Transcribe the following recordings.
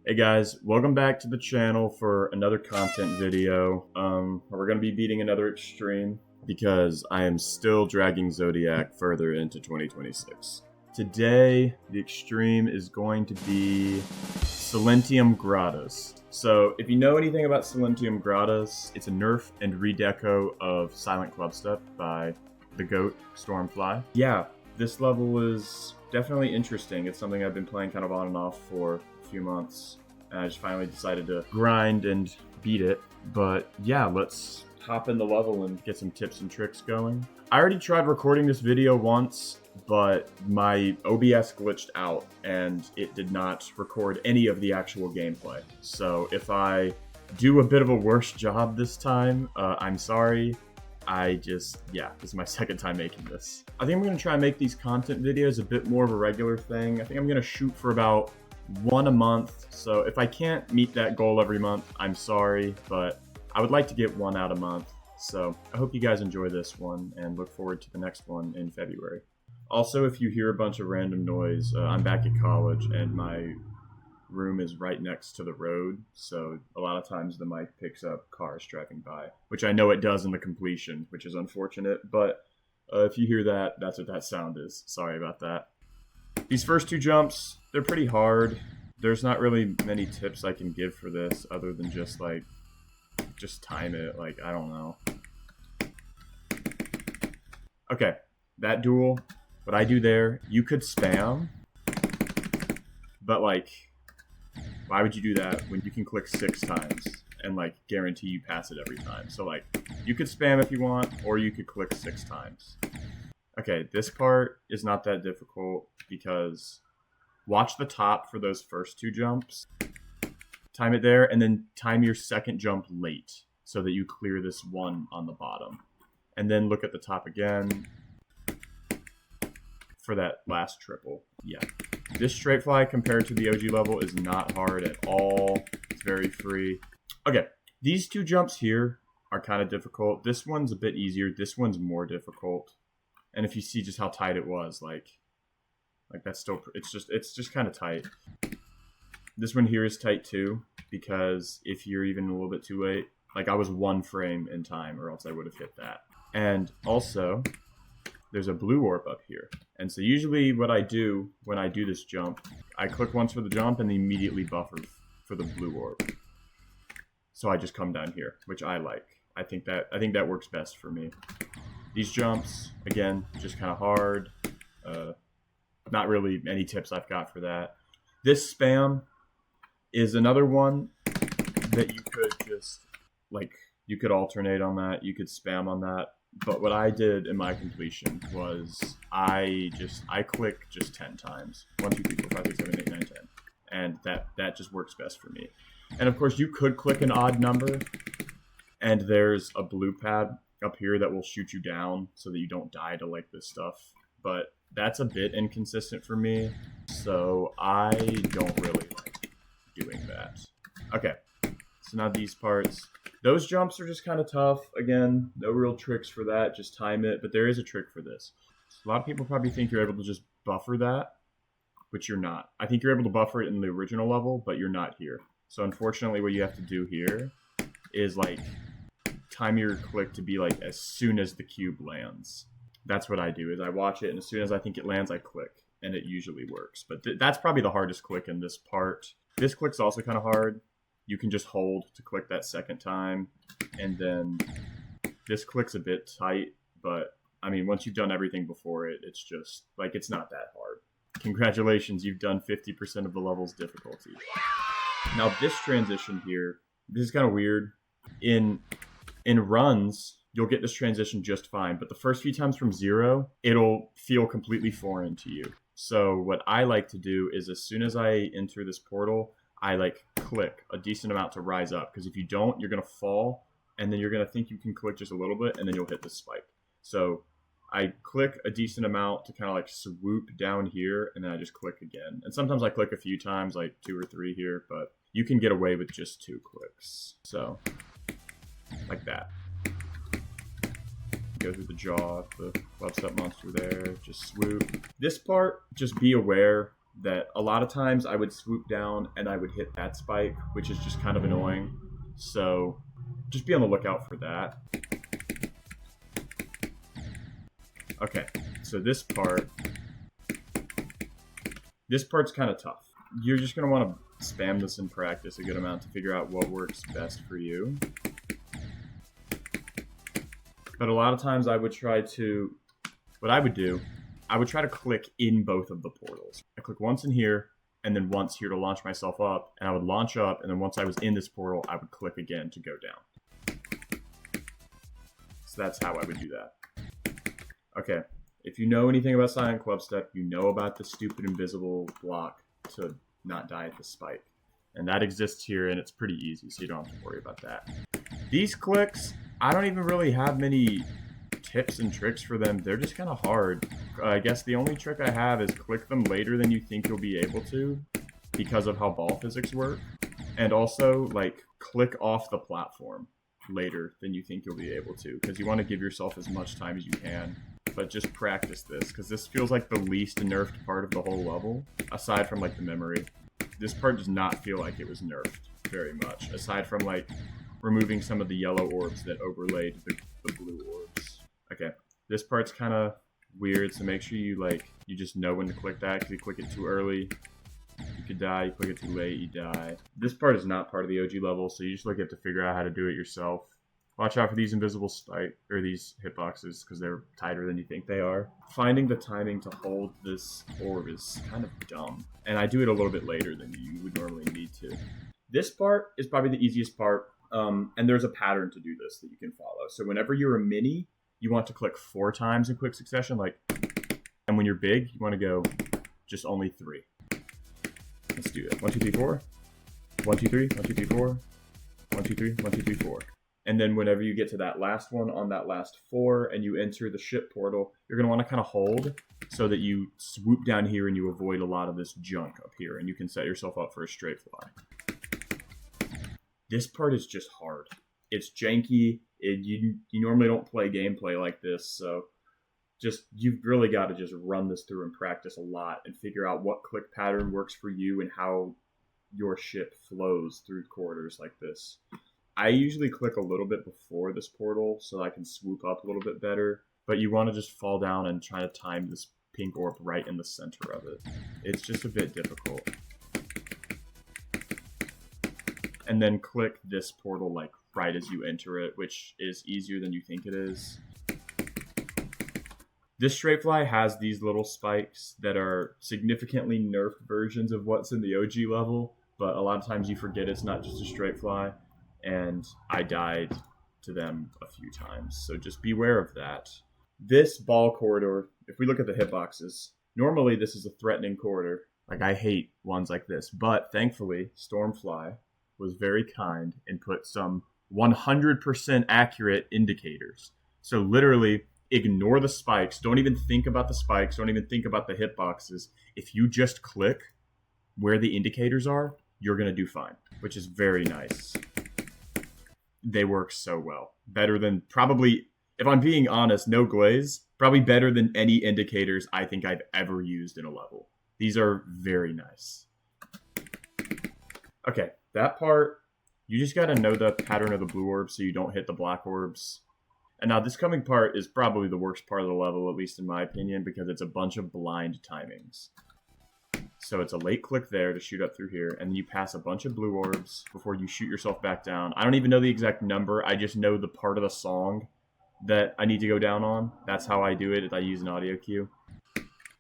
Hey guys, welcome back to the channel for another content video. We're going to be beating another extreme because I am still dragging Zodiac further into 2026. Today, the extreme is going to be Silentium Gradas. So, if you know anything about Silentium Gradas, it's a nerf and redeco of Silent Clubstep by the GOAT, Stormfly. Yeah, this level is definitely interesting. It's something I've been playing kind of on and off for a few months, and I just finally decided to grind and beat it. But yeah, let's hop in the level and get some tips and tricks going. I already tried recording this video once, but my OBS glitched out and it did not record any of the actual gameplay. So if I do a bit of a worse job this time, I'm sorry. This is my second time making this. I think I'm going to try and make these content videos a bit more of a regular thing. I think I'm going to shoot for about one a month. So if I can't meet that goal every month, I'm sorry, but I would like to get one out a month. So I hope you guys enjoy this one and look forward to the next one in February. Also, if you hear a bunch of random noise, I'm back at college and my room is right next to the road, so a lot of times the mic picks up cars driving by, which I know it does in the completion, which is unfortunate, but if you hear that, that's what that sound is. Sorry about that. These first two jumps, they're pretty hard. There's not really many tips I can give for this other than just time it. I don't know. Okay, that duel, what I do there, you could spam, but why would you do that when you can click 6 times and guarantee you pass it every time? So you could spam if you want, or you could click 6 times. Okay, this part is not that difficult because watch the top for those first 2 jumps. Time it there, and then time your second jump late so that you clear this one on the bottom. And then look at the top again for that last triple. Yeah. This straight fly compared to the OG level is not hard at all. It's very free. Okay, these 2 jumps here are kind of difficult. This one's a bit easier. This one's more difficult. And if you see just how tight it was, that's still, it's just kind of tight. This one here is tight too, because if you're even a little bit too late, I was 1 frame in time or else I would have hit that. And also, there's a blue orb up here. And so usually what I do when I do this jump, I click once for the jump and immediately buffer for the blue orb. So I just come down here, which I like. I think that works best for me. These jumps, again, just kind of hard. Not really any tips I've got for that. This spam is another one that you could just, you could alternate on that. You could spam on that. But what I did in my completion was I click just 10 times. 1, 2, 3, 4, 5, 6, 7, 8, 9, 10. And that just works best for me. And of course you could click an odd number and there's a blue pad up here that will shoot you down so that you don't die to this stuff. But that's a bit inconsistent for me, so I don't really like doing that. Okay, so now these parts. Those jumps are just kind of tough. Again, no real tricks for that, just time it, but there is a trick for this. A lot of people probably think you're able to just buffer that, but you're not. I think you're able to buffer it in the original level, but you're not here. So unfortunately what you have to do here is time your click to be as soon as the cube lands. That's what I do, is I watch it, and as soon as I think it lands, I click, and it usually works. But that's probably the hardest click in this part. This click's also kind of hard. You can just hold to click that second time, and then this click's a bit tight, but I mean, once you've done everything before it, it's just, it's not that hard. Congratulations, you've done 50% of the level's difficulty. Now this transition here, this is kind of weird. In runs, you'll get this transition just fine, but the first few times from 0, it'll feel completely foreign to you. So what I like to do is as soon as I enter this portal, I click a decent amount to rise up, because if you don't, you're going to fall, and then you're going to think you can click just a little bit, and then you'll hit the spike. So I click a decent amount to kind of swoop down here, and then I just click again. And sometimes I click a few times, 2 or 3 here, but you can get away with just 2 clicks. So, like that. Go through the jaw of the clubstep monster there, just swoop. This part, just be aware that a lot of times I would swoop down and I would hit that spike, which is just kind of annoying. So just be on the lookout for that. Okay, so this part's kind of tough. You're just going to want to spam this in practice a good amount to figure out what works best for you. But a lot of times I would try to, what I would do, I would try to click in both of the portals. I click once in here, and then once here to launch myself up, and I would launch up, and then once I was in this portal, I would click again to go down. So that's how I would do that. Okay, if you know anything about Silent Clubstep, you know about the stupid invisible block to not die at the spike. And that exists here, and it's pretty easy, so you don't have to worry about that. These clicks, I don't even really have many tips and tricks for them. They're just kind of hard. I guess the only trick I have is click them later than you think you'll be able to because of how ball physics work. And also, like, click off the platform later than you think you'll be able to because you want to give yourself as much time as you can. But just practice this because this feels like the least nerfed part of the whole level, aside from, like, the memory. This part does not feel like it was nerfed very much, aside from, like, removing some of the yellow orbs that overlaid the blue orbs. Okay, this part's kind of weird, so make sure you just know when to click that, because you click it too early, you could die. You click it too late, you die. This part is not part of the OG level, so you just have to figure out how to do it yourself. Watch out for these invisible these hitboxes, because they're tighter than you think they are. Finding the timing to hold this orb is kind of dumb, and I do it a little bit later than you would normally need to. This part is probably the easiest part, and there's a pattern to do this that you can follow. So whenever you're a mini, you want to click 4 times in quick succession, and when you're big, you want to go just only 3. Let's do it. 1, 2, 3, 4. 1, 2, 3. 1, 2, 3, 4. 1, 2, 3. 1, 2, 3, 4. And then whenever you get to that last one on that last 4 and you enter the ship portal, you're going to want to kind of hold so that you swoop down here and you avoid a lot of this junk up here, and you can set yourself up for a straight fly. This part is just hard. It's janky. You normally don't play gameplay like this, so you've really got to just run this through and practice a lot and figure out what click pattern works for you and how your ship flows through corridors like this. I usually click a little bit before this portal so I can swoop up a little bit better, but you want to just fall down and try to time this pink orb right in the center of it. It's just a bit difficult. And then click this portal right as you enter it, which is easier than you think it is. This straight fly has these little spikes that are significantly nerfed versions of what's in the OG level, but a lot of times you forget it's not just a straight fly, and I died to them a few times, so just beware of that. This ball corridor, if we look at the hitboxes, normally this is a threatening corridor. I hate ones like this, but thankfully, Stormfly was very kind and put some 100% accurate indicators. So literally, ignore the spikes. Don't even think about the spikes. Don't even think about the hitboxes. If you just click where the indicators are, you're going to do fine, which is very nice. They work so well. Better than probably, if I'm being honest, no glaze, probably better than any indicators I think I've ever used in a level. These are very nice. Okay, that part, you just got to know the pattern of the blue orbs so you don't hit the black orbs. And now this coming part is probably the worst part of the level, at least in my opinion, because it's a bunch of blind timings. So it's a late click there to shoot up through here, and then you pass a bunch of blue orbs before you shoot yourself back down. I don't even know the exact number. I just know the part of the song that I need to go down on. That's how I do it. I use an audio cue.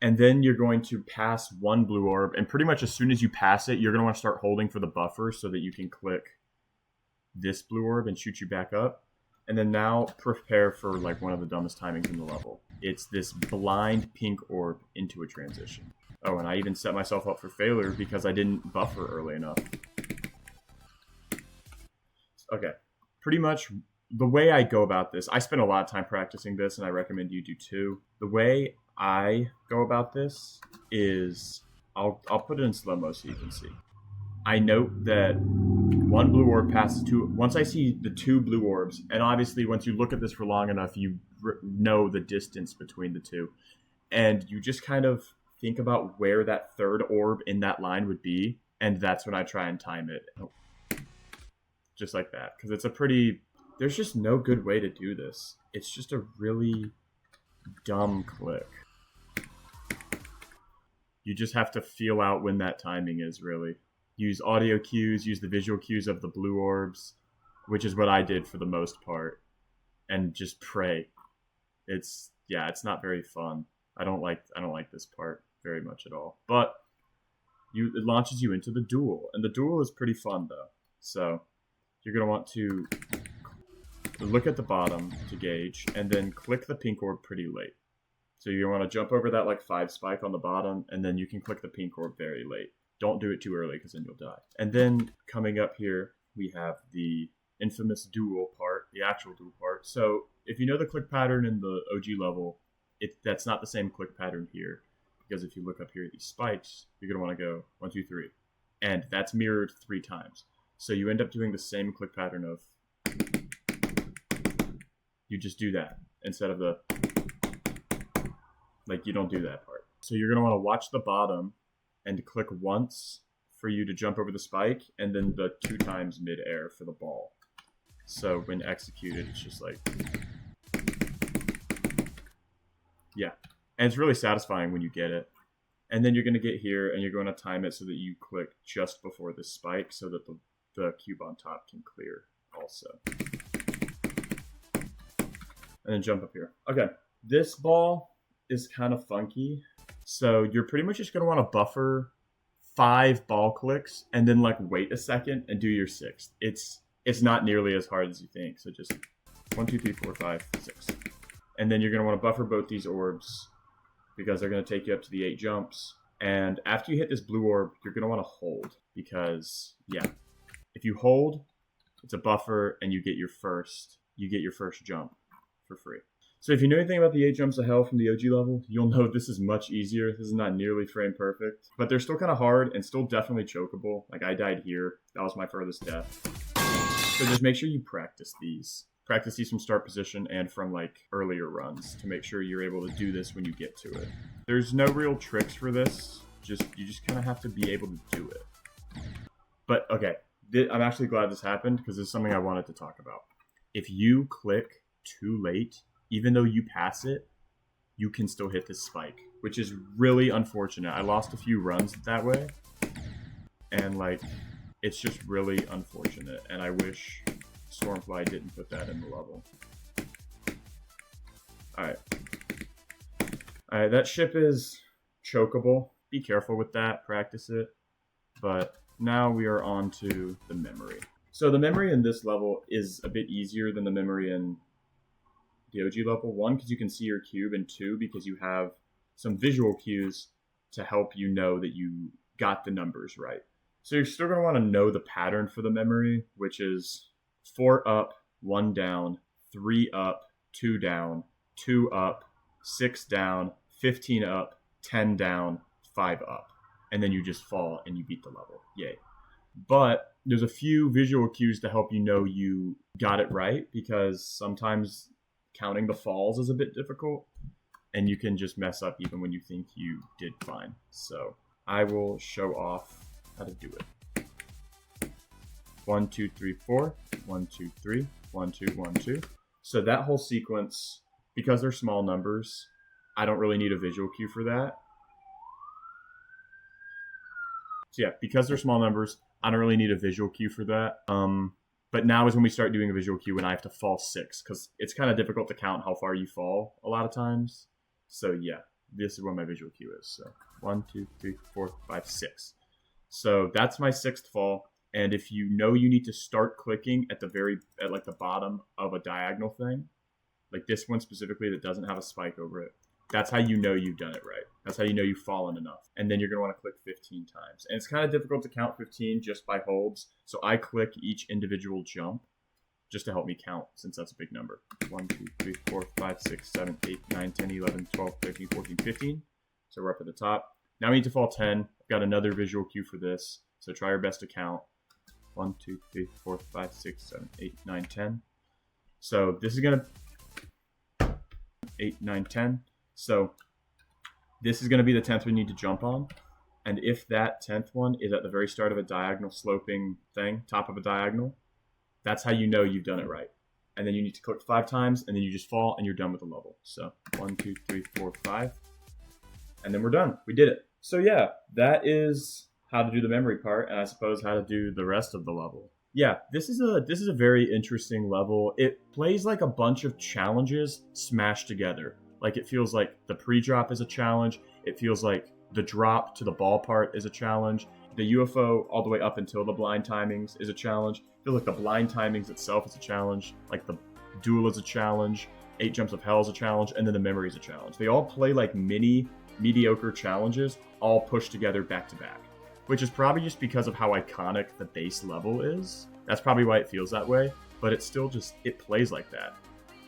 And then you're going to pass one blue orb, and pretty much as soon as you pass it, you're going to want to start holding for the buffer so that you can click this blue orb and shoot you back up. And then now prepare for one of the dumbest timings in the level. It's this blind pink orb into a transition. Oh, and I even set myself up for failure because I didn't buffer early enough. Okay, pretty much the way I go about this, I spend a lot of time practicing this, and I recommend you do too. The way I go about this is, I'll put it in slow-mo so you can see. I note that one blue orb passes two. Once I see the 2 blue orbs, and obviously once you look at this for long enough, you know the distance between the 2. And you just kind of think about where that third orb in that line would be, and that's when I try and time it. Oh. Just like that, because it's a pretty... There's just no good way to do this. It's just a really dumb click. You just have to feel out when that timing is, really. Use audio cues, use the visual cues of the blue orbs, which is what I did for the most part, and just pray. It's not very fun. I don't like this part very much at all. But it launches you into the duel, and the duel is pretty fun though. So you're gonna want to look at the bottom to gauge, and then click the pink orb pretty late. So you want to jump over that like 5 spike on the bottom, and then you can click the pink orb very late. Don't do it too early, because then you'll die. And then coming up here, we have the infamous duel part, the actual duel part. So if you know the click pattern in the OG level, that's not the same click pattern here. Because if you look up here, these spikes, you're going to want to go 1, 2, 3. And that's mirrored 3 times. So you end up doing the same click pattern of... You just do that instead of the... Like, you don't do that part. So you're going to want to watch the bottom and click once for you to jump over the spike, and then the 2 times mid-air for the ball. So when executed, it's just like... Yeah. And it's really satisfying when you get it. And then you're going to get here, and you're going to time it so that you click just before the spike so that the cube on top can clear also. And then jump up here. Okay, this ball is kind of funky. So you're pretty much just going to want to buffer 5 ball clicks and then like wait a second and do your 6th. It's not nearly as hard as you think. So just 1, 2, 3, 4, 5, 6. And then you're going to want to buffer both these orbs because they're going to take you up to the 8 jumps. And after you hit this blue orb, you're going to want to hold because, yeah, if you hold, it's a buffer and you get your first jump for free. So if you know anything about the 8 jumps of hell from the OG level, you'll know this is much easier. This is not nearly frame perfect, but they're still kind of hard and still definitely chokeable. Like I died here. That was my furthest death. So just make sure you practice these. Practice these from start position and from like earlier runs to make sure you're able to do this when you get to it. There's no real tricks for this. You just kind of have to be able to do it. But okay, I'm actually glad this happened because this is something I wanted to talk about. If you click too late, even though you pass it, you can still hit this spike, which is really unfortunate. I lost a few runs that way, and like, it's just really unfortunate, and I wish Stormfly didn't put that in the level. Alright, that ship is chokeable. Be careful with that, practice it. But now we are on to the memory. So the memory in this level is a bit easier than the memory in the OG level. 1, because you can see your cube, and 2, because you have some visual cues to help you know that you got the numbers right. So you're still going to want to know the pattern for the memory, which is 4 up, 1 down, 3 up, 2 down, 2 up, 6 down, 15 up, 10 down, 5 up. And then you just fall and you beat the level. Yay. But there's a few visual cues to help you know you got it right, because sometimes counting the falls is a bit difficult, and you can just mess up even when you think you did fine. So I will show off how to do it. 1, 2, 3, 4. 1, 2, 3. 1, 2, 1, 2. So that whole sequence, because they're small numbers, I don't really need a visual cue for that. So yeah, because they're small numbers, I don't really need a visual cue for that. But now is when we start doing a visual cue, and I have to fall 6, because it's kind of difficult to count how far you fall a lot of times. So yeah, this is what my visual cue is. So 1, 2, 3, 4, 5, 6. So that's my 6th fall. And if you know you need to start clicking at like the bottom of a diagonal thing, like this one specifically that doesn't have a spike over it, that's how you know you've done it right. That's how you know you've fallen enough. And then you're going to want to click 15 times. And it's kind of difficult to count 15 just by holds. So I click each individual jump just to help me count, since that's a big number. 1, 2, 3, 4, 5, 6, 7, 8, 9, 10, 11, 12, 13, 14, 15. So we're up at the top. Now we need to fall 10. I've got another visual cue for this. So try your best to count. 1, 2, 3, 4, 5, 6, 7, 8, 9, 10. So this is going to 8, 9, 10. So this is going to be the 10th we need to jump on. And if that 10th one is at the very start of a diagonal sloping thing, top of a diagonal, that's how you know you've done it right. And then you need to click 5 times, and then you just fall, and you're done with the level. So 1, 2, 3, 4, 5. And then we're done. We did it. So yeah, that is how to do the memory part, and I suppose how to do the rest of the level. Yeah, this is a very interesting level. It plays like a bunch of challenges smashed together. Like, it feels like the pre-drop is a challenge. It feels like the drop to the ball part is a challenge. The UFO all the way up until the blind timings is a challenge. I feel like the blind timings itself is a challenge. Like, the duel is a challenge. 8 Jumps of Hell is a challenge. And then the memory is a challenge. They all play like mini mediocre challenges all pushed together back to back, which is probably just because of how iconic the base level is. That's probably why it feels that way, but it's still just, it plays like that.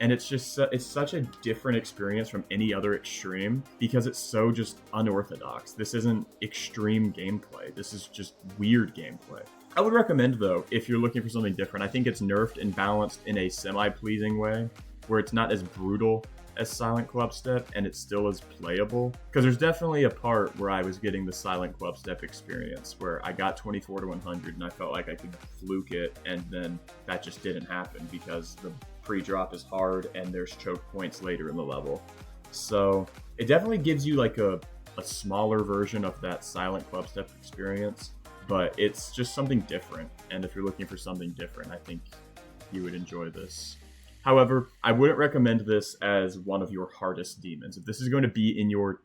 And it's just, it's such a different experience from any other extreme because it's so just unorthodox. This isn't extreme gameplay. This is just weird gameplay. I would recommend, though, if you're looking for something different, I think it's nerfed and balanced in a semi-pleasing way where it's not as brutal as Silent Clubstep and it still is playable. Because there's definitely a part where I was getting the Silent Clubstep experience where I got 24 to 100 and I felt like I could fluke it, and then that just didn't happen because the pre-drop is hard and there's choke points later in the level. So it definitely gives you like a smaller version of that Silent Clubstep experience, but it's just something different. And if you're looking for something different, I think you would enjoy this. However, I wouldn't recommend this as one of your hardest demons. If this is going to be in your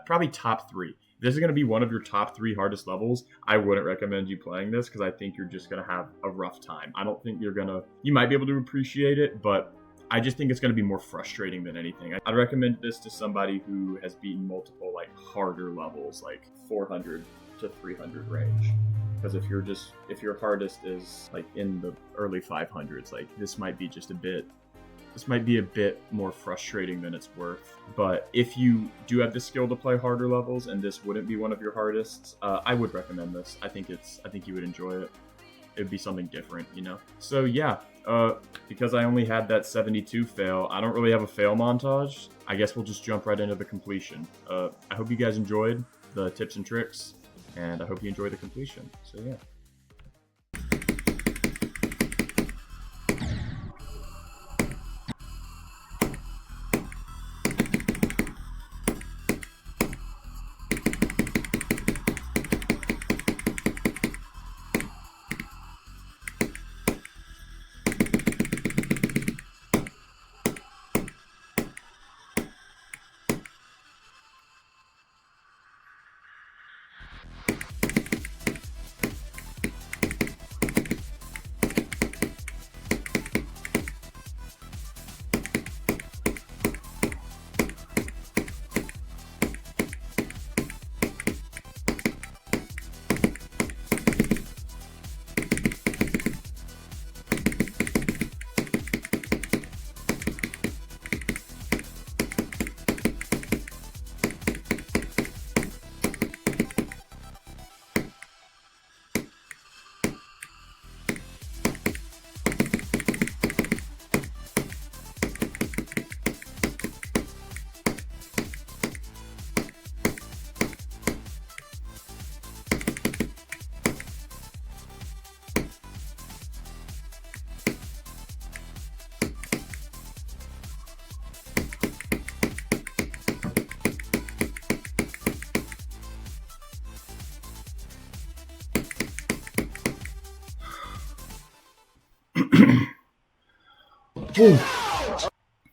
probably top 3, if this is going to be one of your top 3 hardest levels, I wouldn't recommend you playing this because I think you're just going to have a rough time. I don't think you might be able to appreciate it, but I just think it's going to be more frustrating than anything. I'd recommend this to somebody who has beaten multiple like harder levels, like 400 to 300 range. Because if your hardest is like in the early 500s, like this might be a bit more frustrating than it's worth. But if you do have the skill to play harder levels and this wouldn't be one of your hardest, I would recommend this. I think you would enjoy it. It would be something different, you know? So yeah, because I only had that 72 fail, I don't really have a fail montage. I guess we'll just jump right into the completion. I hope you guys enjoyed the tips and tricks, and I hope you enjoy the completion. So yeah.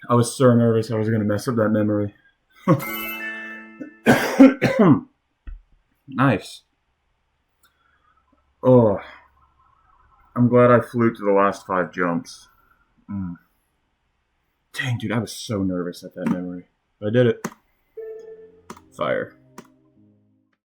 I was so nervous I was going to mess up that memory. Nice. Oh, I'm glad I fluked the last 5 jumps. Dang, dude, I was so nervous at that memory. But I did it. Fire.